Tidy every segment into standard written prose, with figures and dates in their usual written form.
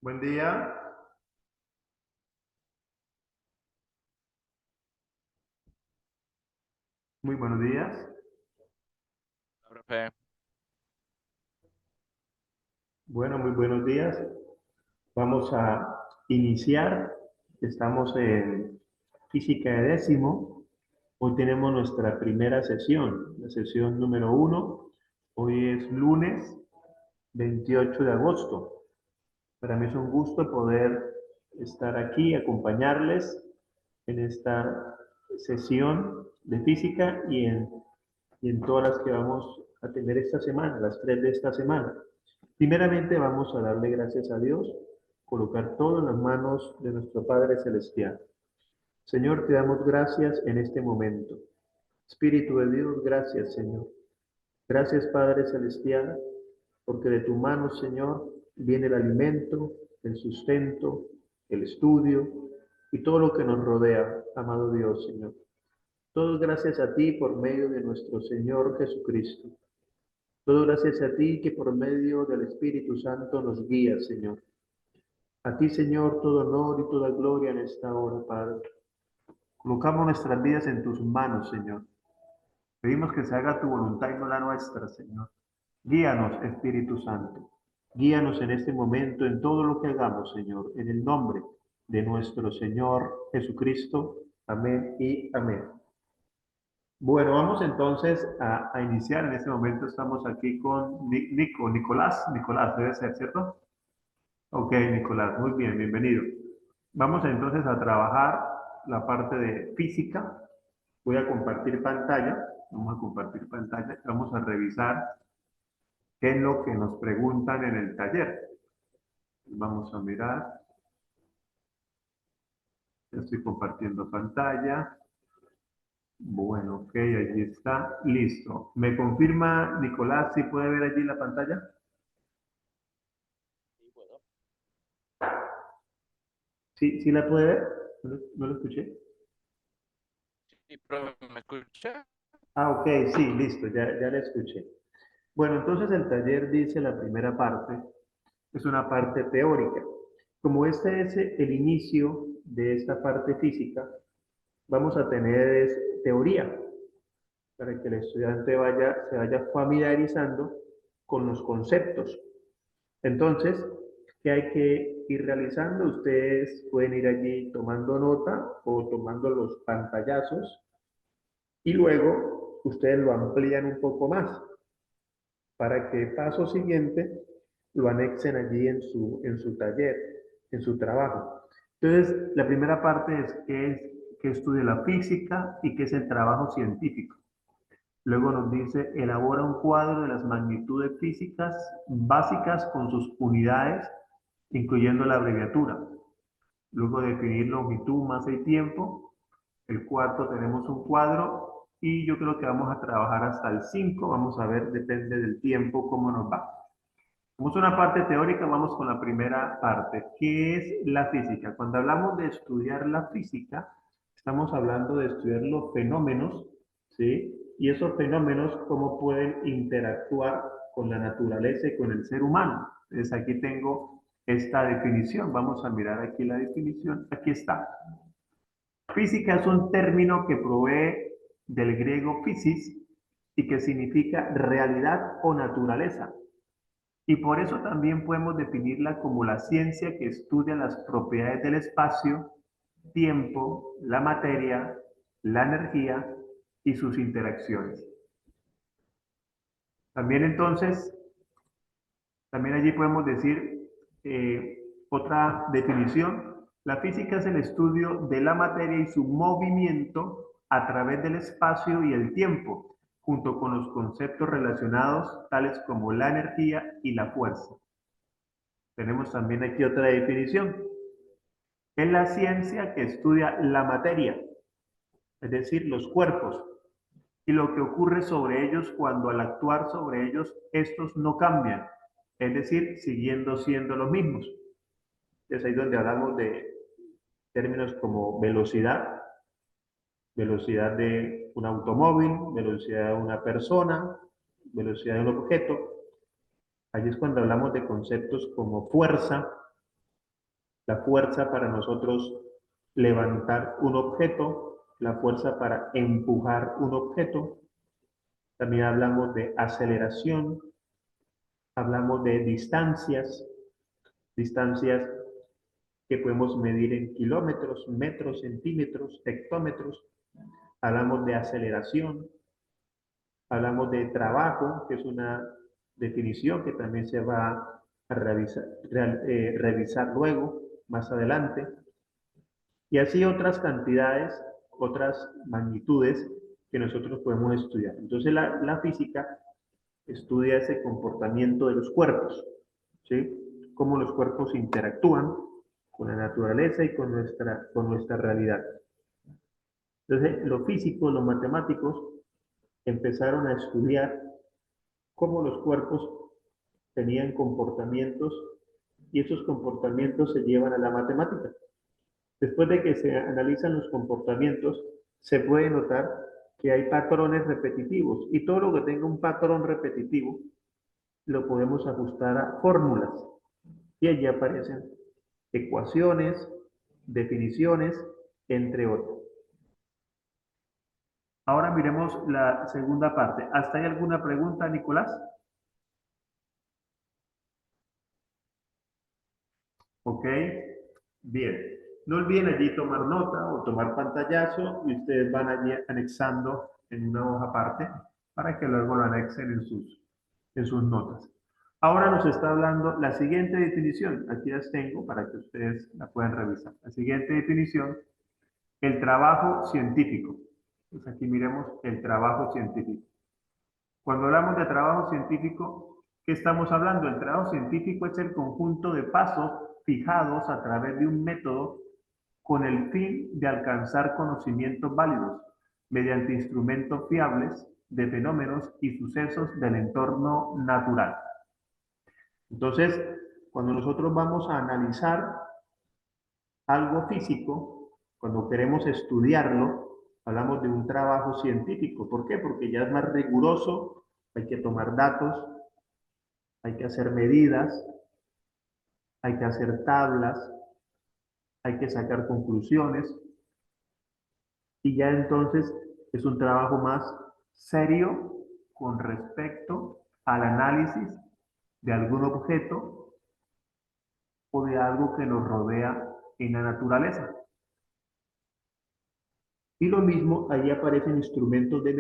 Buen día. Muy buenos días. Profe, Bueno, muy buenos días. Vamos a iniciar. Estamos en física de décimo. Hoy tenemos nuestra primera sesión, la sesión número 1. Hoy es lunes 28 de agosto. Para mí es un gusto poder estar aquí, acompañarles en esta sesión de física y en todas las que vamos a tener esta semana, las 3 de esta semana. Primeramente vamos a darle gracias a Dios, colocar todo en las manos de nuestro Padre Celestial. Señor, te damos gracias en este momento. Espíritu de Dios, gracias, Señor. Gracias, Padre Celestial, porque de tu mano, Señor, viene el alimento, el sustento, el estudio y todo lo que nos rodea, amado Dios, Señor. Todo gracias a ti por medio de nuestro Señor Jesucristo. Todo gracias a ti que por medio del Espíritu Santo nos guías, Señor. A ti, Señor, todo honor y toda gloria en esta hora, Padre. Colocamos nuestras vidas en tus manos, Señor. Pedimos que se haga tu voluntad y no la nuestra, Señor. Guíanos, Espíritu Santo. Guíanos en este momento en todo lo que hagamos, Señor, en el nombre de nuestro Señor Jesucristo. Amén y amén. Bueno, vamos entonces a iniciar. En este momento estamos aquí con Nicolás debe ser, ¿cierto? Ok, Nicolás, muy bien, bienvenido. Vamos entonces a trabajar la parte de física. Voy a compartir pantalla. Vamos a compartir pantalla. Vamos a revisar qué es lo que nos preguntan en el taller. Vamos a mirar. Ya estoy compartiendo pantalla. Bueno, ok, allí está. Listo. ¿Me confirma, Nicolás, si puede ver allí la pantalla? sí, puedo. ¿Sí, sí la puede ver? No lo escuché. Sí, profe, ¿me escucha? Ah, ok, sí, listo, ya la escuché. Bueno, entonces el taller dice la primera parte, es una parte teórica. Como este es el inicio de esta parte física, vamos a tener teoría para que el estudiante se vaya familiarizando con los conceptos. Entonces, ¿qué hay que ir realizando? Ustedes pueden ir allí tomando nota o tomando los pantallazos y luego ustedes lo amplían un poco más para que paso siguiente lo anexen allí en su taller, en su trabajo. Entonces, la primera parte es qué estudia la física y qué es el trabajo científico. Luego nos dice, elabora un cuadro de las magnitudes físicas básicas con sus unidades, incluyendo la abreviatura. Luego definir longitud, masa y tiempo. El cuarto tenemos un cuadro y yo creo que vamos a trabajar hasta el 5. Vamos a ver, depende del tiempo, cómo nos va. Como es una parte teórica, vamos con la primera parte, que es la física. Cuando hablamos de estudiar la física, estamos hablando de estudiar los fenómenos, ¿sí? Y esos fenómenos, cómo pueden interactuar con la naturaleza y con el ser humano. Entonces aquí tengo esta definición. Vamos a mirar aquí la definición. Aquí está. Física es un término que provee del griego physis y que significa realidad o naturaleza. Y por eso también podemos definirla como la ciencia que estudia las propiedades del espacio, tiempo, la materia, la energía y sus interacciones. También entonces, también allí podemos decir otra definición. La física es el estudio de la materia y su movimiento a través del espacio y el tiempo, junto con los conceptos relacionados tales como la energía y la fuerza. Tenemos también aquí otra definición. Es la ciencia que estudia la materia, es decir, los cuerpos, y lo que ocurre sobre ellos cuando al actuar sobre ellos estos no cambian, es decir, siguiendo siendo los mismos. Es ahí donde hablamos de términos como velocidad, velocidad de un automóvil, velocidad de una persona, velocidad de un objeto. Allí es cuando hablamos de conceptos como fuerza, la fuerza para nosotros levantar un objeto, la fuerza para empujar un objeto. También hablamos de aceleración, hablamos de distancias, distancias que podemos medir en kilómetros, metros, centímetros, hectómetros. Hablamos de aceleración, hablamos de trabajo, que es una definición que también se va a revisar luego, más adelante. Y así otras cantidades, otras magnitudes que nosotros podemos estudiar. Entonces la física estudia ese comportamiento de los cuerpos, ¿sí? Cómo los cuerpos interactúan con la naturaleza y con nuestra realidad. Entonces, los físicos, los matemáticos, empezaron a estudiar cómo los cuerpos tenían comportamientos y esos comportamientos se llevan a la matemática. Después de que se analizan los comportamientos, se puede notar que hay patrones repetitivos y todo lo que tenga un patrón repetitivo lo podemos ajustar a fórmulas y allí aparecen ecuaciones, definiciones, entre otros. Ahora miremos la segunda parte. ¿Hasta ahí alguna pregunta, Nicolás? Ok, bien. No olviden allí tomar nota o tomar pantallazo y ustedes van allí anexando en una hoja aparte para que luego lo anexen en sus notas. Ahora nos está hablando la siguiente definición. Aquí las tengo para que ustedes la puedan revisar. La siguiente definición, el trabajo científico. Pues aquí miremos el trabajo científico. Cuando hablamos de trabajo científico, ¿qué estamos hablando? El trabajo científico es el conjunto de pasos fijados a través de un método con el fin de alcanzar conocimientos válidos mediante instrumentos fiables de fenómenos y sucesos del entorno natural. Entonces, cuando nosotros vamos a analizar algo físico, cuando queremos estudiarlo, hablamos de un trabajo científico. ¿Por qué? Porque ya es más riguroso, hay que tomar datos, hay que hacer medidas, hay que hacer tablas, hay que sacar conclusiones y ya entonces es un trabajo más serio con respecto al análisis de algún objeto o de algo que nos rodea en la naturaleza. Y lo mismo, ahí aparecen instrumentos de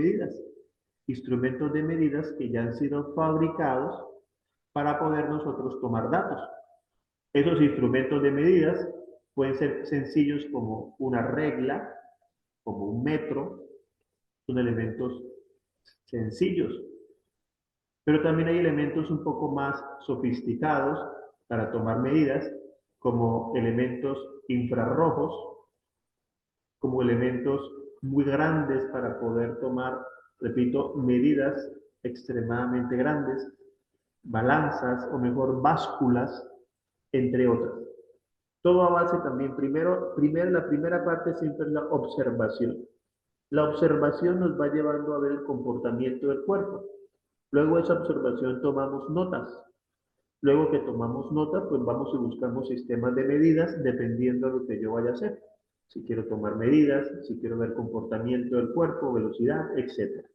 medidas que ya han sido fabricados para poder nosotros tomar datos. Esos instrumentos de medidas pueden ser sencillos como una regla, como un metro, son elementos sencillos. Pero también hay elementos un poco más sofisticados para tomar medidas, como elementos infrarrojos, como elementos muy grandes para poder tomar, repito, medidas extremadamente grandes, balanzas o mejor básculas, entre otras. Todo a base también, la primera parte siempre es la observación. La observación nos va llevando a ver el comportamiento del cuerpo. Luego de esa observación tomamos notas. Luego que tomamos notas, pues vamos y buscamos sistemas de medidas dependiendo de lo que yo vaya a hacer. Si quiero tomar medidas, si quiero ver comportamiento del cuerpo, velocidad, etc.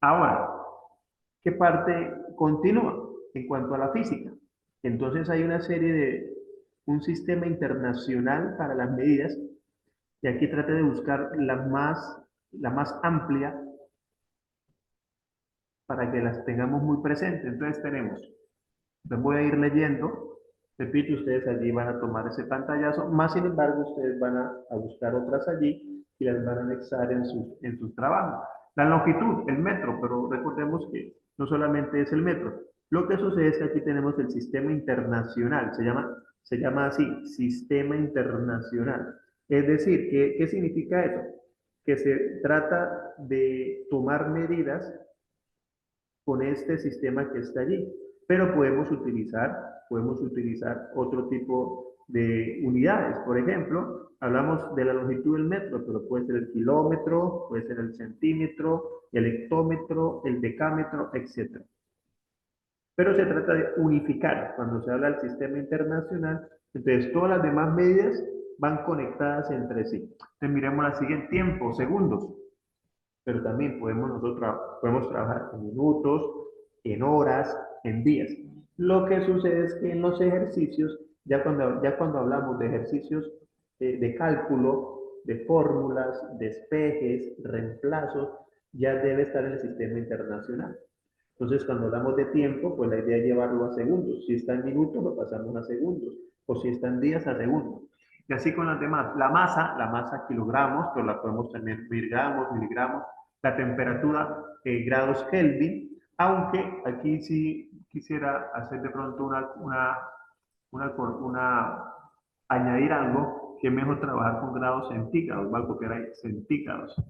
Ahora, ¿qué parte continúa en cuanto a la física? Entonces hay una serie un sistema internacional para las medidas y aquí trate de buscar la más amplia para que las tengamos muy presentes. Entonces tenemos, les voy a ir leyendo, repito, ustedes allí van a tomar ese pantallazo, más sin embargo ustedes van a buscar otras allí y las van a anexar en sus trabajos. La longitud, el metro, pero recordemos que no solamente es el metro. Lo que sucede es que aquí tenemos el sistema internacional, se llama así, sistema internacional. Es decir, ¿qué significa eso? Que se trata de tomar medidas con este sistema que está allí. Pero podemos utilizar otro tipo de unidades. Por ejemplo, hablamos de la longitud del metro, pero puede ser el kilómetro, puede ser el centímetro, el hectómetro, el decámetro, etc. Pero se trata de unificar. Cuando se habla del sistema internacional, entonces todas las demás medidas van conectadas entre sí. Entonces miremos la siguiente, tiempo, segundos. Pero también podemos trabajar en minutos, en horas, en días. Lo que sucede es que en los ejercicios, ya cuando hablamos de ejercicios de cálculo, de fórmulas, despejes, reemplazos, ya debe estar en el sistema internacional. Entonces, cuando hablamos de tiempo, pues la idea es llevarlo a segundos. Si está en minutos, lo pasamos a segundos. O si está en días, a segundos. Y así con las demás. La masa kilogramos, pero la podemos tener gramos, miligramos. La temperatura, grados Kelvin. Aunque aquí sí quisiera hacer de pronto añadir algo, que es mejor trabajar con grados centígrados. Voy a copiar ahí, centígrados.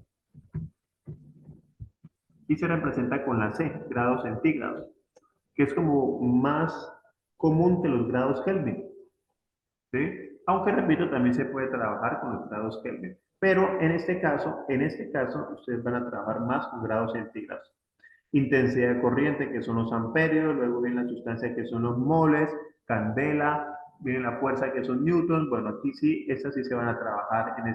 Y se representa con la C, grados centígrados, que es como más común que los grados Kelvin, ¿sí? Aunque repito, también se puede trabajar con los grados Kelvin. Pero en este caso, ustedes van a trabajar más con grados centígrados. Intensidad de corriente, que son los amperios, luego viene la sustancia, que son los moles, candela, viene la fuerza, que son newtons. Bueno, aquí sí, estas sí se van a trabajar en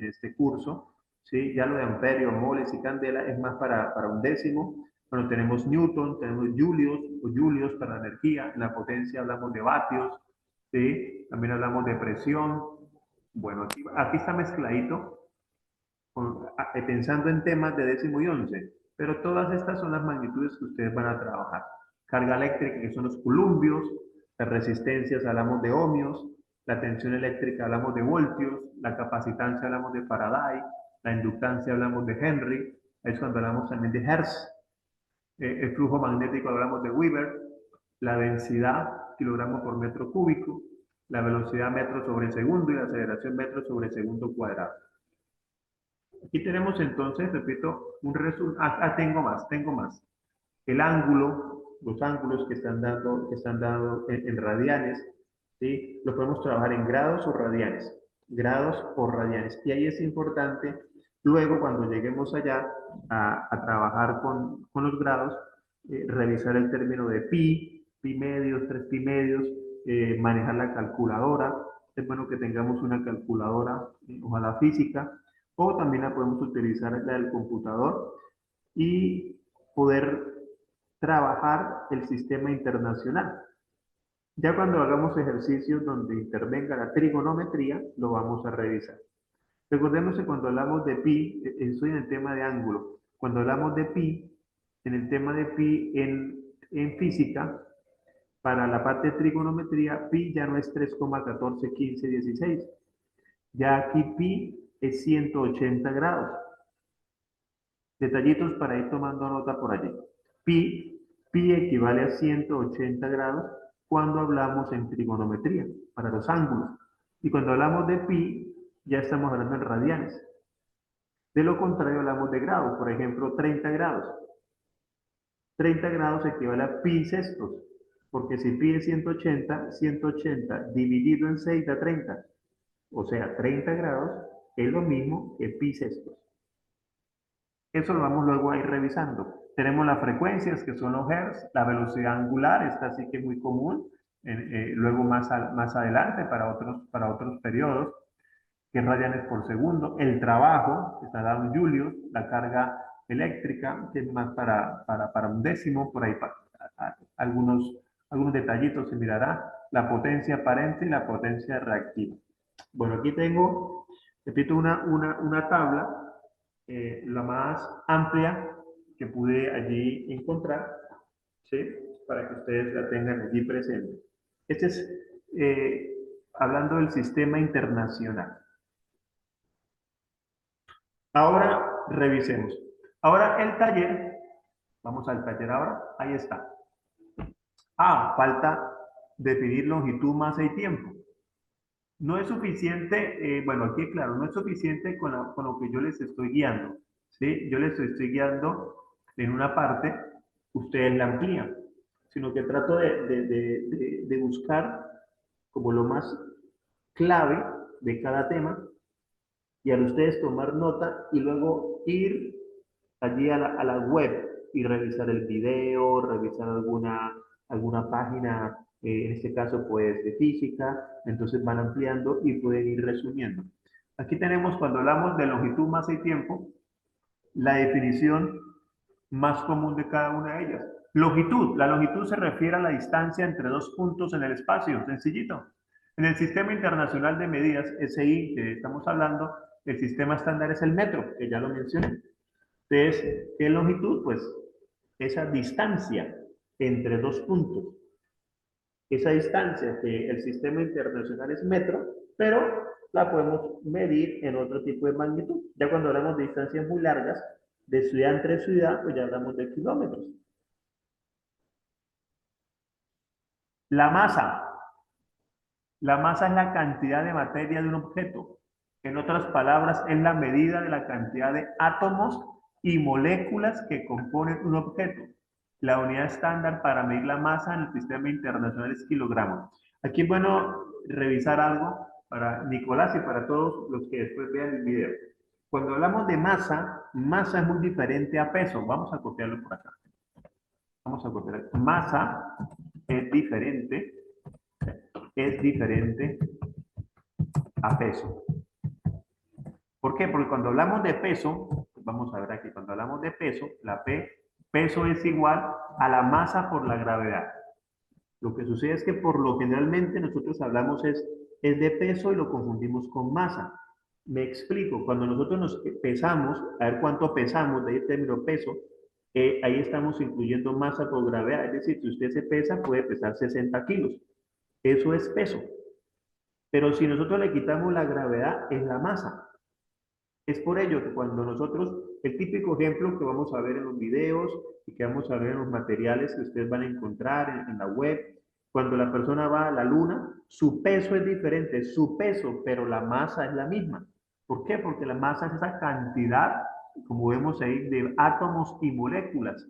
este curso, ¿sí? Ya lo de amperios, moles y candela es más para un décimo. Bueno, tenemos newton, tenemos julios para la energía. En la potencia hablamos de vatios, ¿sí? También hablamos de presión. Bueno, aquí está mezcladito, pensando en temas de décimo y once, pero todas estas son las magnitudes que ustedes van a trabajar. Carga eléctrica, que son los columbios, las resistencias, hablamos de ohmios, la tensión eléctrica, hablamos de voltios, la capacitancia, hablamos de Faraday, la inductancia, hablamos de Henry, es cuando hablamos también de Hertz, el flujo magnético, hablamos de Weber, la densidad, kilogramos por metro cúbico, la velocidad metro sobre segundo y la aceleración metro sobre segundo cuadrado. Aquí tenemos entonces, repito, un resumen. Tengo más. El ángulo, los ángulos que están dando en radianes, ¿sí? Lo podemos trabajar en grados o radianes. Grados o radianes. Y ahí es importante, luego cuando lleguemos allá a trabajar con los grados, revisar el término de pi medios, 3 pi medios, manejar la calculadora. Es bueno que tengamos una calculadora, ojalá física, o también la podemos utilizar la del computador y poder trabajar el sistema internacional. Ya cuando hagamos ejercicios donde intervenga la trigonometría, lo vamos a revisar. Recordemos que cuando hablamos de pi, estoy en el tema de ángulo, cuando hablamos de pi, en el tema de pi en física, para la parte de trigonometría, pi ya no es 3,141516. Ya aquí pi es 180 grados. Detallitos para ir tomando nota por allí. Pi equivale a 180 grados cuando hablamos en trigonometría, para los ángulos. Y cuando hablamos de pi, ya estamos hablando en radianes. De lo contrario, hablamos de grados. Por ejemplo, 30 grados. 30 grados equivale a pi sextos. Porque si pi es 180, 180 dividido en 6 da 30. O sea, 30 grados es lo mismo que pi sextos. Eso lo vamos luego a ir revisando. Tenemos las frecuencias, que son los hertz, la velocidad angular, esta sí que es muy común, luego más adelante para otros periodos, que es radianes por segundo. El trabajo, que está dado en julios, la carga eléctrica, que es más para un décimo, por ahí algunos detallitos se mirará, la potencia aparente y la potencia reactiva. Bueno, aquí tengo, repito, una tabla, la más amplia que pude allí encontrar, ¿sí? Para que ustedes la tengan allí presente. Este es hablando del sistema internacional. Ahora revisemos. Ahora el taller, vamos al taller ahora, ahí está. Falta definir longitud, masa y tiempo. No es suficiente, bueno, aquí claro, no es suficiente con lo que yo les estoy guiando, ¿sí? Yo les estoy guiando en una parte, ustedes la amplían, sino que trato de buscar como lo más clave de cada tema y a ustedes tomar nota y luego ir allí a la web y revisar el video, revisar alguna página, en este caso pues de física, entonces van ampliando y pueden ir resumiendo. Aquí tenemos, cuando hablamos de longitud, masa y tiempo, la definición más común de cada una de ellas. Longitud. La longitud se refiere a la distancia entre dos puntos en el espacio, sencillito. En el Sistema Internacional de Medidas, SI, que estamos hablando, el sistema estándar es el metro, que ya lo mencioné. Entonces, ¿qué es longitud? Pues esa distancia entre dos puntos. Esa distancia que el sistema internacional es metro, pero la podemos medir en otro tipo de magnitud. Ya cuando hablamos de distancias muy largas, de ciudad entre ciudad, pues ya hablamos de kilómetros. La masa. La masa es la cantidad de materia de un objeto. En otras palabras, es la medida de la cantidad de átomos y moléculas que componen un objeto. La unidad estándar para medir la masa en el sistema internacional es kilogramo. Aquí es bueno revisar algo para Nicolás y para todos los que después vean el video. Cuando hablamos de masa, masa es muy diferente a peso. Vamos a copiarlo por acá. Vamos a copiar. Masa es diferente a peso. ¿Por qué? Porque cuando hablamos de peso, vamos a ver aquí, cuando hablamos de peso, peso es igual a la masa por la gravedad. Lo que sucede es que por lo generalmente nosotros hablamos es de peso y lo confundimos con masa. Me explico, cuando nosotros nos pesamos, a ver cuánto pesamos, de ahí el término peso, ahí estamos incluyendo masa por gravedad. Es decir, si usted se pesa, puede pesar 60 kilos. Eso es peso. Pero si nosotros le quitamos la gravedad, es la masa. Es por ello que cuando nosotros, el típico ejemplo que vamos a ver en los videos y que vamos a ver en los materiales que ustedes van a encontrar en la web, cuando la persona va a la luna, su peso es diferente, su peso, pero la masa es la misma. ¿Por qué? Porque la masa es esa cantidad, como vemos ahí, de átomos y moléculas.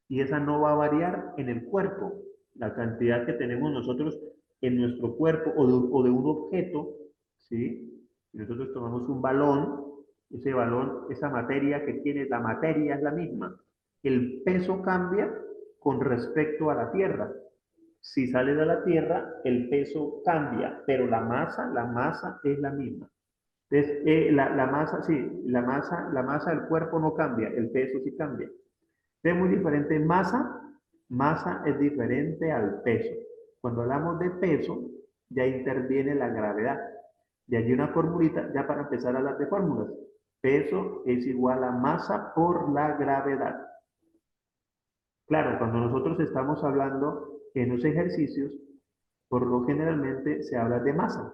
Y esa no va a variar en el cuerpo. La cantidad que tenemos nosotros en nuestro cuerpo o de un objeto, ¿sí? Si nosotros tomamos un balón, ese balón, esa materia que tiene, la materia es la misma. El peso cambia con respecto a la Tierra. Si sale de la Tierra, el peso cambia, pero la masa es la misma. Entonces, la masa, sí, la masa del cuerpo no cambia, el peso sí cambia. Es muy diferente masa es diferente al peso. Cuando hablamos de peso, ya interviene la gravedad. De allí una formulita, ya para empezar a hablar de fórmulas. Peso es igual a masa por la gravedad. Claro, cuando nosotros estamos hablando en los ejercicios, por lo generalmente se habla de masa.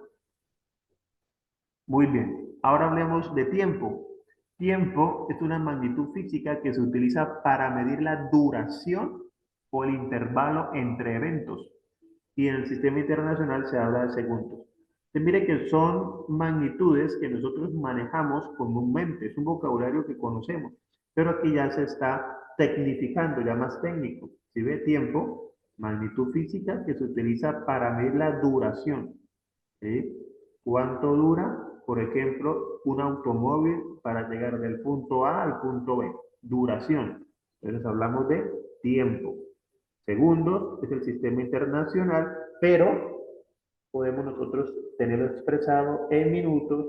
Muy bien, ahora hablemos de tiempo. Tiempo es una magnitud física que se utiliza para medir la duración o el intervalo entre eventos. Y en el sistema internacional se habla de segundos. Entonces, mire que son magnitudes que nosotros manejamos comúnmente, es un vocabulario que conocemos, pero aquí ya se está tecnificando, ya más técnico. Si ve tiempo, magnitud física que se utiliza para medir la duración. ¿Sí? ¿Cuánto dura, por ejemplo, un automóvil para llegar del punto A al punto B? Duración. Entonces hablamos de tiempo. Segundos es el sistema internacional, pero podemos nosotros tenerlo expresado en minutos,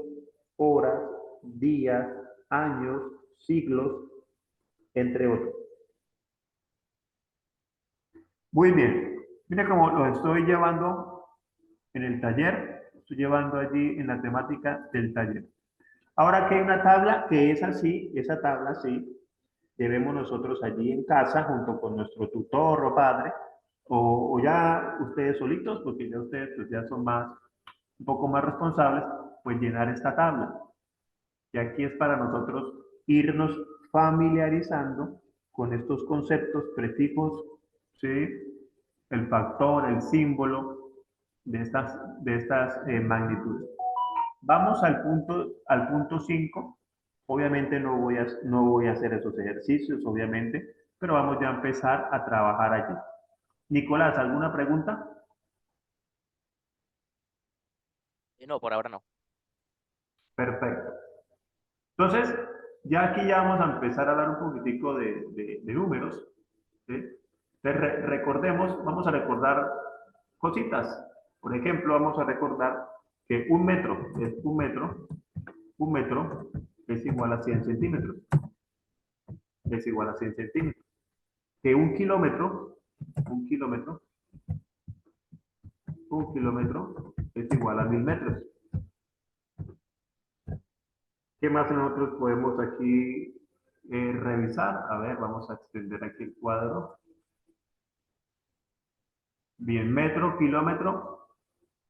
horas, días, años, siglos, entre otros. Muy bien. Mira cómo lo estoy llevando en el taller, estoy llevando allí en la temática del taller. Ahora que hay una tabla que es así, esa tabla sí, debemos nosotros allí en casa, junto con nuestro tutor o padre, o ya ustedes solitos, porque ya ustedes pues ya son más, un poco más responsables, pues llenar esta tabla. Y aquí es para nosotros irnos familiarizando con estos conceptos, prefijos, ¿sí? El factor, el símbolo de estas magnitudes. Vamos al punto 5. Obviamente no voy a hacer esos ejercicios, obviamente, pero vamos ya a empezar a trabajar allí. Nicolás, ¿alguna pregunta? No, por ahora no. Perfecto. Entonces, ya aquí ya vamos a empezar a hablar un poquitico de números, ¿sí? Entonces, recordemos, vamos a recordar cositas. Por ejemplo, vamos a recordar que un metro es igual a 100 centímetros. Es igual a 100 centímetros. Que un kilómetro es igual a 1000 metros. ¿Qué más nosotros podemos aquí revisar? A ver, vamos a extender aquí el cuadro. Bien, metro, kilómetro.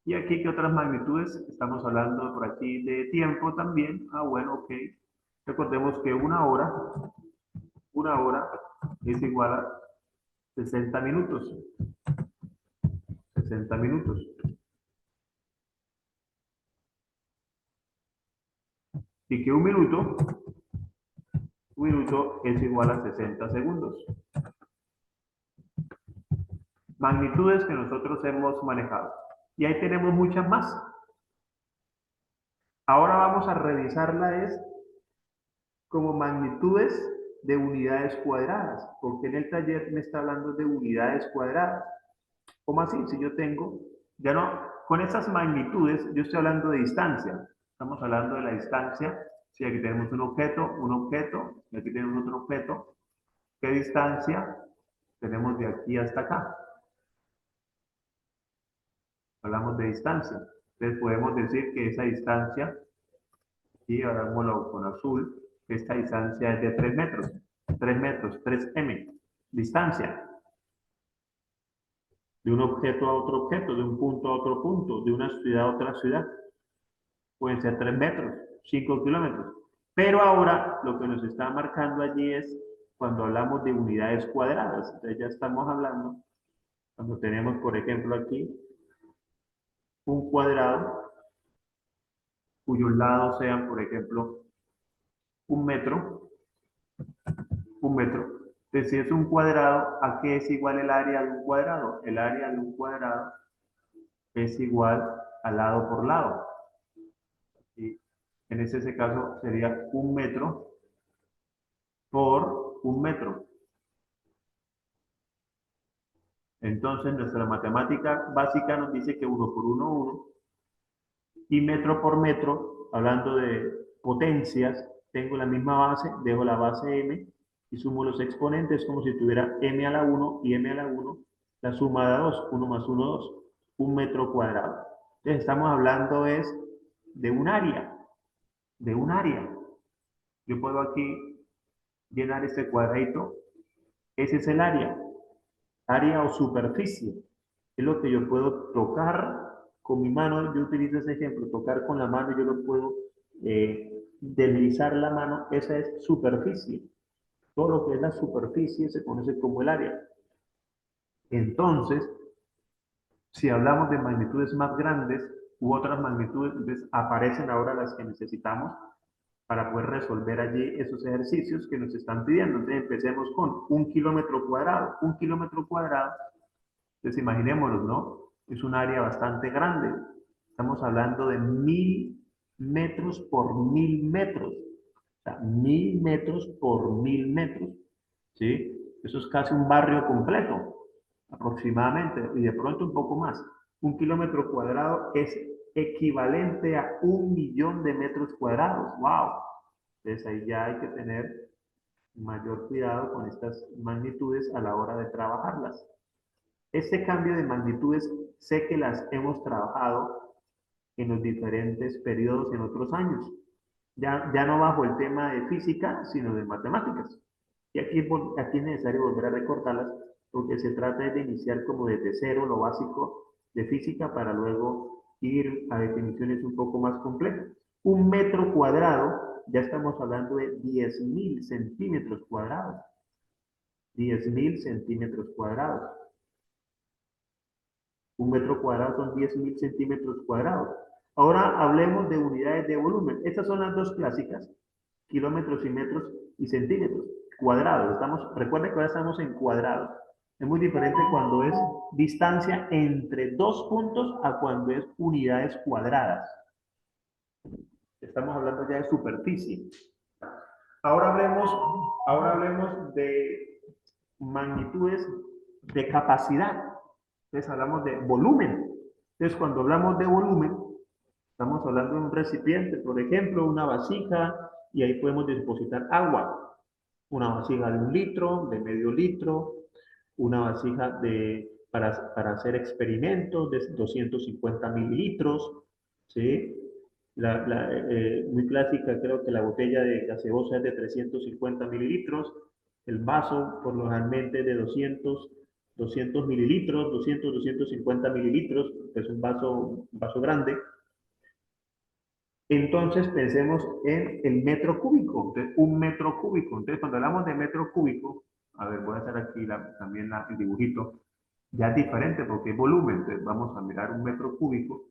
Y aquí, ¿qué otras magnitudes? Estamos hablando por aquí de tiempo también. Ah, bueno, ok. Recordemos que una hora es igual a 60 minutos. 60 minutos. Y que un minuto es igual a 60 segundos. Magnitudes que nosotros hemos manejado. Y ahí tenemos muchas más. Ahora vamos a revisarla como magnitudes de unidades cuadradas, porque en el taller me está hablando de unidades cuadradas. ¿Cómo así? Si yo tengo, ya no, con esas magnitudes, yo estoy hablando de distancia. Estamos hablando de la distancia. Si aquí tenemos un objeto, y aquí tenemos otro objeto, ¿qué distancia tenemos de aquí hasta acá? Hablamos de distancia. Entonces podemos decir que esa distancia, y ahora hagámoslo con azul, esta distancia es de 3 metros. 3 metros, 3m. Distancia. De un objeto a otro objeto, de un punto a otro punto, de una ciudad a otra ciudad. Pueden ser 3 metros, 5 kilómetros. Pero ahora lo que nos está marcando allí es cuando hablamos de unidades cuadradas. Entonces ya estamos hablando, cuando tenemos, por ejemplo, aquí un cuadrado cuyos lados sean, por ejemplo, un metro, un metro. Entonces, si es un cuadrado, ¿a qué es igual el área de un cuadrado? El área de un cuadrado es igual a lado por lado. Y en ese caso sería un metro por un metro. Entonces, nuestra matemática básica nos dice que 1 por 1, 1. Y metro por metro, hablando de potencias, tengo la misma base, dejo la base m y sumo los exponentes como si tuviera m a la 1 y m a la 1. La suma da 2, 1 más 1, 2. Un metro cuadrado. Entonces, estamos hablando de un área. De un área. Yo puedo aquí llenar este cuadradito. Ese es el área. Área o superficie. Es lo que yo puedo tocar con mi mano. Yo utilizo ese ejemplo, tocar con la mano, yo lo puedo deslizar la mano. Esa es superficie. Todo lo que es la superficie se conoce como el área. Entonces, si hablamos de magnitudes más grandes u otras magnitudes, entonces aparecen ahora las que necesitamos para poder resolver allí esos ejercicios que nos están pidiendo. Entonces empecemos con un kilómetro cuadrado. Un kilómetro cuadrado, entonces imaginémonos, ¿no? Es un área bastante grande. Estamos hablando de 1000 metros por 1000 metros. O sea, 1000 metros por 1000 metros. ¿Sí? Eso es casi un barrio completo, aproximadamente, y de pronto un poco más. Un kilómetro cuadrado es equivalente a 1.000.000 de metros cuadrados. ¡Wow! Entonces ahí ya hay que tener mayor cuidado con estas magnitudes a la hora de trabajarlas. Este cambio de magnitudes sé que las hemos trabajado en los diferentes periodos en otros años. Ya no bajo el tema de física, sino de matemáticas. Y aquí es necesario volver a recordarlas porque se trata de iniciar como desde cero lo básico de física para luego ir a definiciones un poco más complejas. Un metro cuadrado, ya estamos hablando de 10.000 centímetros cuadrados. 10.000 centímetros cuadrados. Un metro cuadrado son 10.000 centímetros cuadrados. Ahora hablemos de unidades de volumen. Estas son las dos clásicas, kilómetros y metros y centímetros cuadrados. Recuerden que ahora estamos en cuadrados. Es muy diferente cuando es distancia entre dos puntos a cuando es unidades cuadradas. Estamos hablando ya de superficie. Ahora hablemos de magnitudes de capacidad. Entonces hablamos de volumen. Entonces cuando hablamos de volumen, estamos hablando de un recipiente, por ejemplo, una vasija, y ahí podemos depositar agua. Una vasija de 1 litro, de medio litro, una vasija para hacer experimentos de 250 mililitros, ¿sí? Muy clásica, creo que la botella de gaseosa es de 350 mililitros, el vaso por lo generalmente de 200 mililitros, 250 mililitros, que es un vaso grande. Entonces pensemos en el metro cúbico, entonces, un metro cúbico. Entonces cuando hablamos de metro cúbico, a ver, voy a hacer aquí también el dibujito, ya es diferente porque es volumen, entonces vamos a mirar un metro cúbico.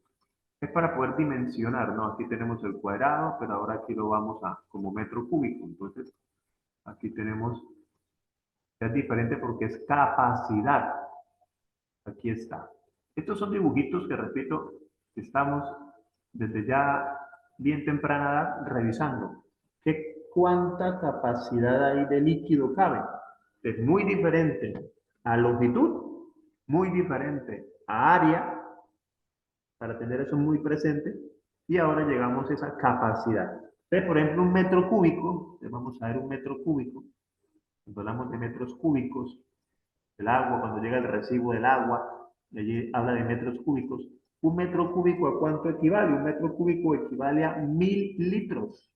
Es para poder dimensionar, ¿no? Aquí tenemos el cuadrado, pero ahora aquí lo vamos a como metro cúbico. Entonces, aquí tenemos, es diferente porque es capacidad. Aquí está. Estos son dibujitos que, repito, estamos desde ya bien temprana edad revisando. ¿Cuánta capacidad hay de líquido cabe? Es muy diferente a longitud, muy diferente a área, para tener eso muy presente, y ahora llegamos a esa capacidad. Entonces, por ejemplo, un metro cúbico, vamos a ver un metro cúbico, cuando hablamos de metros cúbicos, el agua, cuando llega el recibo del agua, allí habla de metros cúbicos. ¿Un metro cúbico a cuánto equivale? Un metro cúbico equivale a 1000 litros.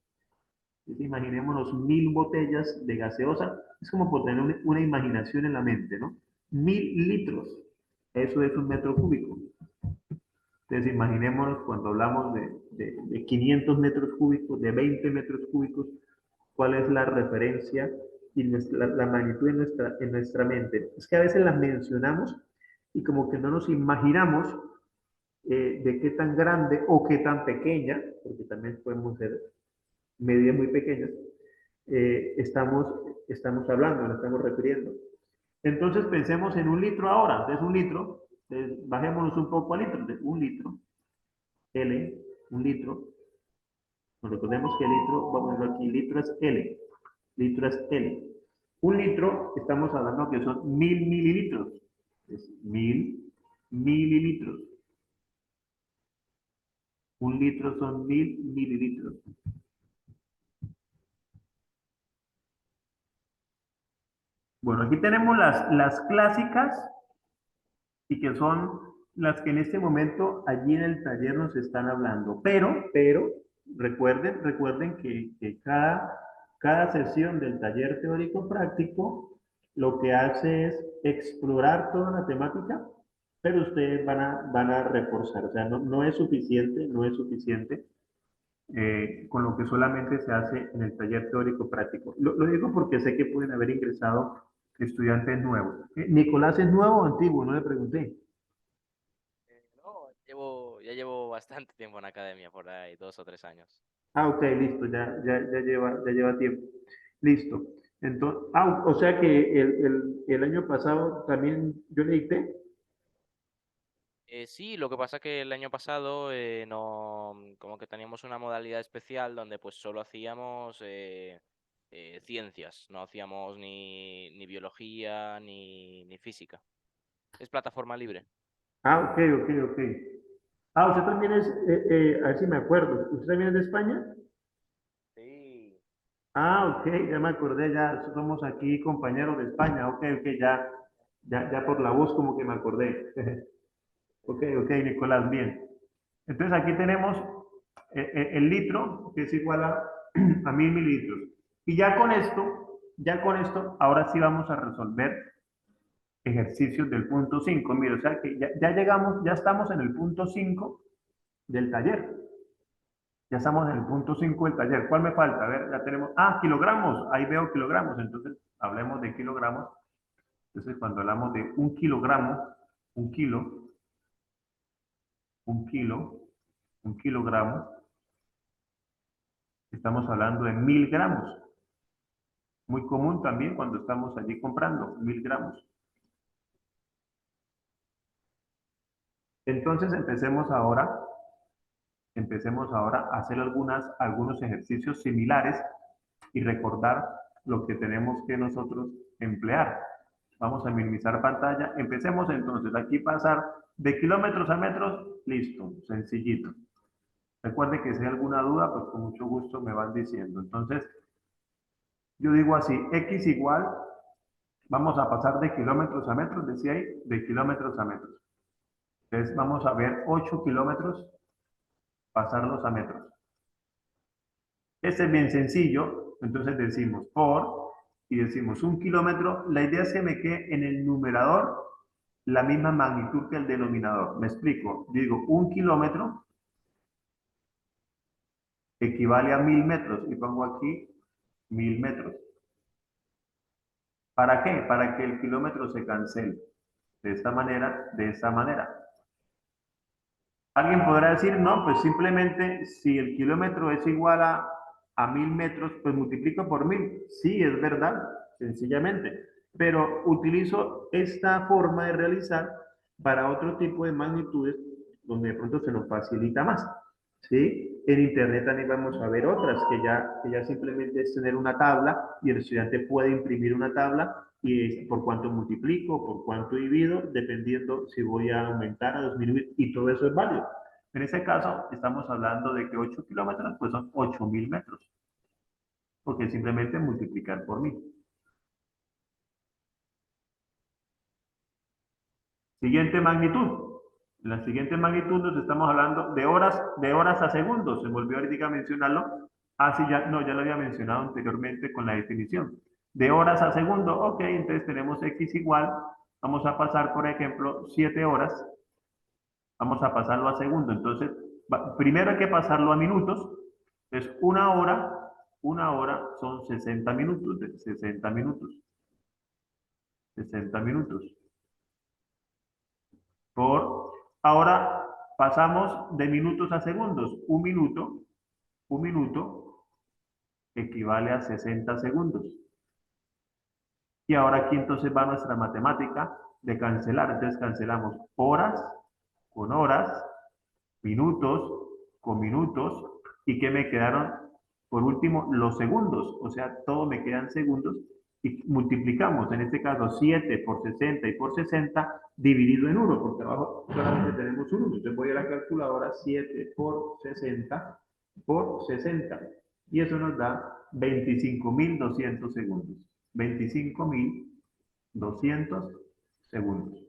Entonces, imaginémonos 1000 botellas de gaseosa. Es como por tener una imaginación en la mente, ¿no? 1000 litros. Eso es un metro cúbico. Entonces, imaginémonos cuando hablamos de 500 metros cúbicos, de 20 metros cúbicos, cuál es la referencia y la magnitud en nuestra mente. Es que a veces las mencionamos y como que no nos imaginamos de qué tan grande o qué tan pequeña, porque también podemos ser medidas muy pequeñas, estamos hablando, nos estamos refiriendo. Entonces pensemos en 1 litro ahora. Entonces 1 litro, bajémonos un poco a litro. Entonces, 1 litro, L, 1 litro. Nos recordemos que el litro, vamos a ver aquí, litro es L. Litro es L. 1 litro, estamos hablando que son 1000 mililitros. Es 1000 mililitros. 1 litro son 1000 mililitros. Bueno, aquí tenemos las clásicas y que son las que en este momento allí en el taller nos están hablando. Pero, recuerden que cada sesión del taller teórico práctico lo que hace es explorar toda la temática, pero ustedes van a reforzar. O sea, no es suficiente, no es suficiente con lo que solamente se hace en el taller teórico práctico. Lo digo porque sé que pueden haber ingresado estudiantes nuevos. ¿Nicolás es nuevo o antiguo? No le pregunté. No, ya llevo bastante tiempo en academia, por ahí 2 o 3 años. Ah, ok, listo, ya lleva tiempo. Listo. Entonces, o sea que el año pasado también yo le dicté. Sí, lo que pasa que el año pasado no, como que teníamos una modalidad especial donde pues solo hacíamos ciencias, no hacíamos ni biología ni física. Es plataforma libre. Ah, ok. Usted también es, a ver si me acuerdo, ¿usted también es de España? Sí. Ah, ok, ya me acordé, ya somos aquí compañeros de España, ok, ya por la voz como que me acordé. Ok, Nicolás, bien. Entonces aquí tenemos el litro, que es igual a 1000 mililitros. Y ya con esto, ahora sí vamos a resolver ejercicios del punto 5. Mira, o sea que ya llegamos, ya estamos en el punto 5 del taller. Ya estamos en el punto 5 del taller. ¿Cuál me falta? A ver, ya tenemos, kilogramos. Ahí veo kilogramos. Entonces, hablemos de kilogramos. Entonces, cuando hablamos de 1 kilogramo, un kilo, un kilo, un kilogramo, estamos hablando de 1000 gramos. Muy común también cuando estamos allí comprando, 1000 gramos. Entonces, empecemos ahora a hacer algunos ejercicios similares y recordar lo que tenemos que nosotros emplear. Vamos a minimizar pantalla. Empecemos entonces aquí pasar de kilómetros a metros. Listo, sencillito. Recuerde que si hay alguna duda, pues con mucho gusto me van diciendo. Entonces, yo digo así, x igual, vamos a pasar de kilómetros a metros, decía ahí, de kilómetros a metros. Entonces, vamos a ver 8 kilómetros, pasarlos a metros. Este es bien sencillo, entonces decimos por, y decimos 1 kilómetro. La idea es que me quede en el numerador la misma magnitud que el denominador. Me explico, digo 1 kilómetro equivale a 1000 metros, y pongo aquí 1000 metros. ¿Para qué? Para que el kilómetro se cancele. De esta manera, de esta manera. Alguien podrá decir, no, pues simplemente si el kilómetro es igual a 1000 metros, pues multiplico por 1000. Sí, es verdad, sencillamente. Pero utilizo esta forma de realizar para otro tipo de magnitudes donde de pronto se nos facilita más. ¿Sí? En Internet también vamos a ver otras que ya simplemente es tener una tabla y el estudiante puede imprimir una tabla y es por cuánto multiplico, por cuánto divido, dependiendo si voy a aumentar, a disminuir, y todo eso es válido. En ese caso, estamos hablando de que 8 kilómetros, pues son 8000 metros, porque simplemente multiplicar por 1000. Siguiente magnitud. En la siguiente magnitud nos estamos hablando de horas a segundos. Se me olvidó ahorita mencionarlo. Ah, sí, ya, no, ya lo había mencionado anteriormente con la definición. De horas a segundo, ok, entonces tenemos x igual. Vamos a pasar, por ejemplo, 7 horas. Vamos a pasarlo a segundo. Entonces, primero hay que pasarlo a minutos. Entonces, una hora son 60 minutos. 60 minutos. 60 minutos. Ahora pasamos de minutos a segundos. Un minuto equivale a 60 segundos. Y ahora aquí entonces va nuestra matemática de cancelar. Entonces cancelamos horas con horas, minutos con minutos. ¿Y qué me quedaron? Por último, los segundos. O sea, todo me quedan segundos. Y multiplicamos, en este caso, 7 por 60 y por 60 dividido en 1, porque abajo solamente tenemos un 1. Entonces voy a la calculadora, 7 por 60 por 60. Y eso nos da 25.200 segundos. 25.200 segundos.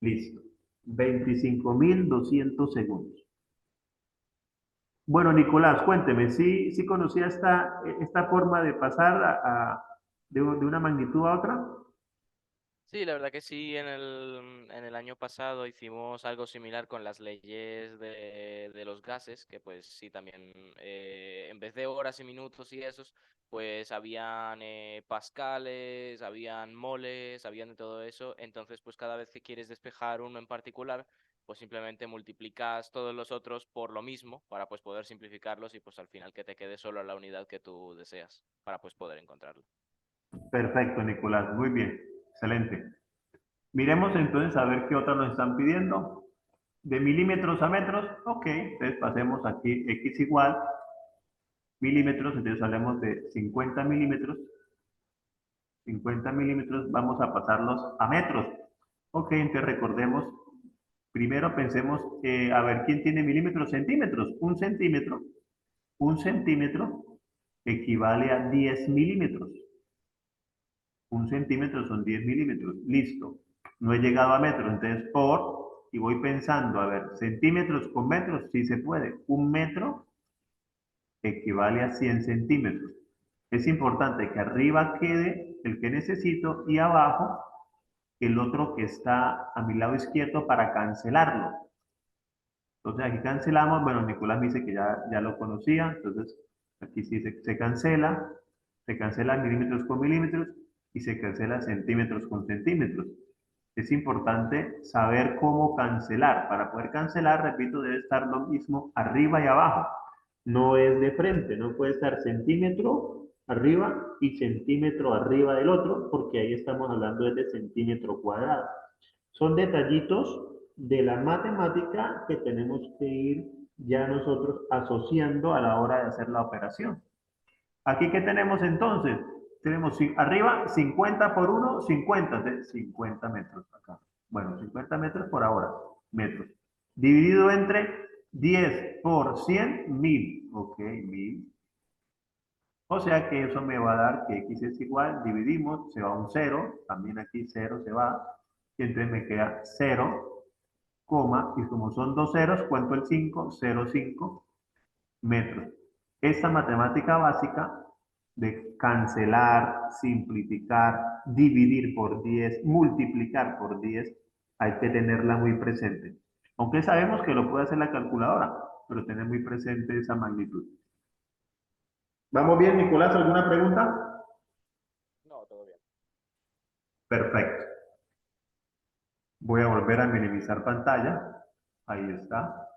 Listo. 25.200 segundos. Bueno, Nicolás, cuénteme, ¿sí conocía esta forma de pasar de una magnitud a otra? Sí, la verdad que sí, en el año pasado hicimos algo similar con las leyes de los gases, que pues sí, también en vez de horas y minutos y esos, pues habían pascales, habían moles, habían de todo eso. Entonces, pues cada vez que quieres despejar uno en particular, pues simplemente multiplicas todos los otros por lo mismo para pues poder simplificarlos y pues al final que te quede solo la unidad que tú deseas para pues poder encontrarlo. Perfecto, Nicolás, muy bien, excelente. Miremos entonces a ver qué otra nos están pidiendo. De milímetros a metros, ok, entonces pasemos aquí x igual, milímetros, entonces hablemos de 50 milímetros. 50 milímetros, vamos a pasarlos a metros. Ok, entonces recordemos, primero pensemos, a ver, ¿quién tiene milímetros? Centímetros. Un centímetro equivale a 10 milímetros. Un centímetro son 10 milímetros. Listo. No he llegado a metros, entonces y voy pensando, a ver, centímetros con metros, sí se puede. Un metro equivale a 100 centímetros. Es importante que arriba quede el que necesito y abajo el otro que está a mi lado izquierdo para cancelarlo. Entonces aquí cancelamos, bueno, Nicolás me dice que ya lo conocía, entonces aquí sí se cancela milímetros con milímetros y se cancela centímetros con centímetros. Es importante saber cómo cancelar. Para poder cancelar, repito, debe estar lo mismo arriba y abajo. No es de frente, no puede estar centímetro arriba y centímetro arriba del otro, porque ahí estamos hablando de centímetro cuadrado. Son detallitos de la matemática que tenemos que ir ya nosotros asociando a la hora de hacer la operación. Aquí, ¿qué tenemos entonces? tenemos arriba 50 por 1, 50, de 50 metros acá. Bueno, 50 metros por hora, metros. Dividido entre 10 por 100, 1000. Ok, 1000. O sea que eso me va a dar que x es igual, dividimos, se va un 0, también aquí 0 se va, y entonces me queda 0, coma, y como son dos ceros, cuento el 5, 0,5 metros. Esta matemática básica de cancelar, simplificar, dividir por 10, multiplicar por 10, hay que tenerla muy presente. Aunque sabemos que lo puede hacer la calculadora, pero tener muy presente esa magnitud. ¿Vamos bien, Nicolás? ¿Alguna pregunta? No, todo bien. Perfecto. Voy a volver a minimizar pantalla. Ahí está.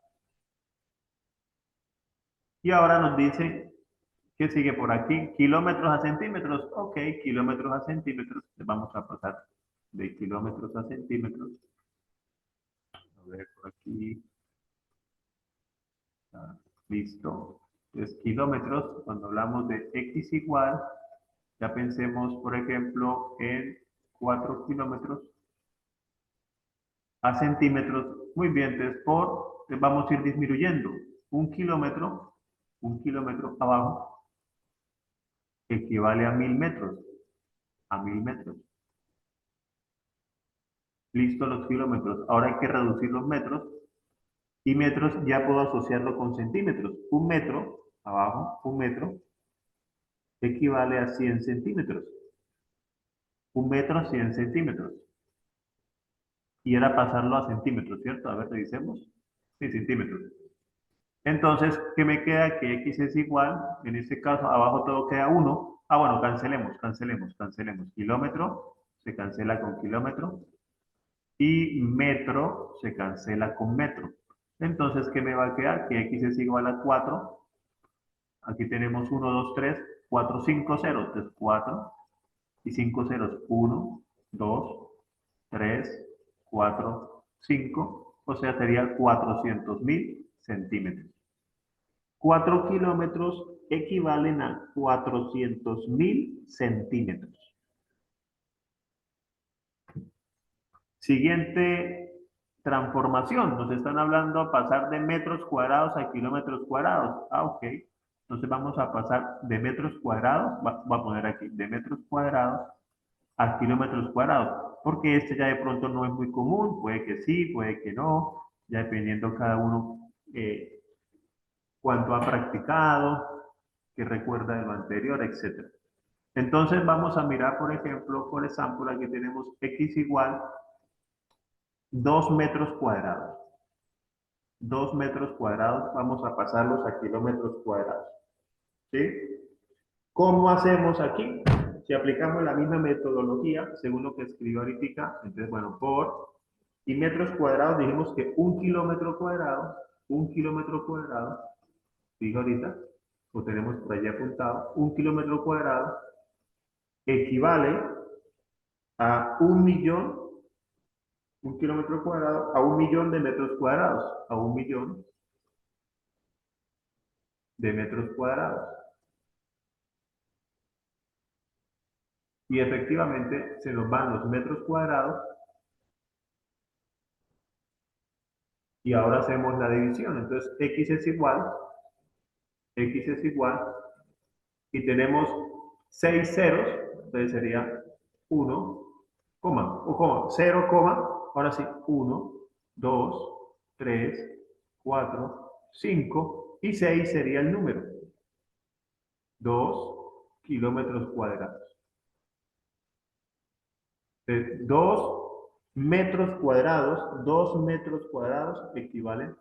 Y ahora nos dice, ¿qué sigue por aquí? Kilómetros a centímetros. Ok, kilómetros a centímetros. Vamos a pasar de kilómetros a centímetros. A ver, por aquí. Ah, listo. Entonces, kilómetros, cuando hablamos de x igual, ya pensemos, por ejemplo, en 4 kilómetros a centímetros. Muy bien, entonces vamos a ir disminuyendo. Un kilómetro abajo equivale a 1000 metros. A 1000 metros. Listo los kilómetros. Ahora hay que reducir los metros. Y metros ya puedo asociarlo con centímetros. Un metro, abajo, un metro, equivale a 100 centímetros. Un metro, 100 centímetros. Y era pasarlo a centímetros, ¿cierto? A ver, revisemos. Sí, centímetros. Entonces, ¿qué me queda? Que x es igual, en este caso, abajo todo queda 1. Ah, bueno, cancelemos. Kilómetro se cancela con kilómetro y metro se cancela con metro. Entonces, ¿qué me va a quedar? Que x es igual a 4. Aquí tenemos 1, 2, 3, 4, 5 ceros. Entonces, 4 y 5 ceros. 1, 2, 3, 4, 5. O sea, sería 400.000 centímetros. 4 kilómetros equivalen a 400.000 centímetros. Siguiente transformación. Nos están hablando a pasar de metros cuadrados a kilómetros cuadrados. Ah, ok. Entonces vamos a pasar de metros cuadrados, voy a poner aquí, de metros cuadrados a kilómetros cuadrados. Porque este ya de pronto no es muy común. Puede que sí, puede que no. Ya dependiendo cada uno cuánto ha practicado, qué recuerda de lo anterior, etc. Entonces vamos a mirar, por ejemplo, por ejemplo, aquí tenemos x igual 2 metros cuadrados. 2 metros cuadrados, vamos a pasarlos a kilómetros cuadrados. ¿Sí? ¿Cómo hacemos aquí? Si aplicamos la misma metodología, según lo que escribió ahorita, entonces, bueno, y metros cuadrados, dijimos que un kilómetro cuadrado, digo ahorita, lo tenemos por allí apuntado, un kilómetro cuadrado equivale a 1.000.000, un kilómetro cuadrado, a 1.000.000 de metros cuadrados, a 1.000.000 de metros cuadrados. Y efectivamente se nos van los metros cuadrados y ahora hacemos la división. Entonces x es igual, y tenemos 6 ceros, entonces sería 1, coma, 0, ahora sí, 1, 2, 3, 4, 5 y 6 sería el número. 2 kilómetros cuadrados. 2 metros cuadrados equivalen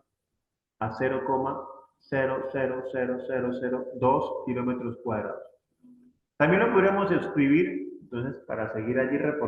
a 0,00002 kilómetros cuadrados. También lo podríamos escribir, entonces, para seguir allí reportando.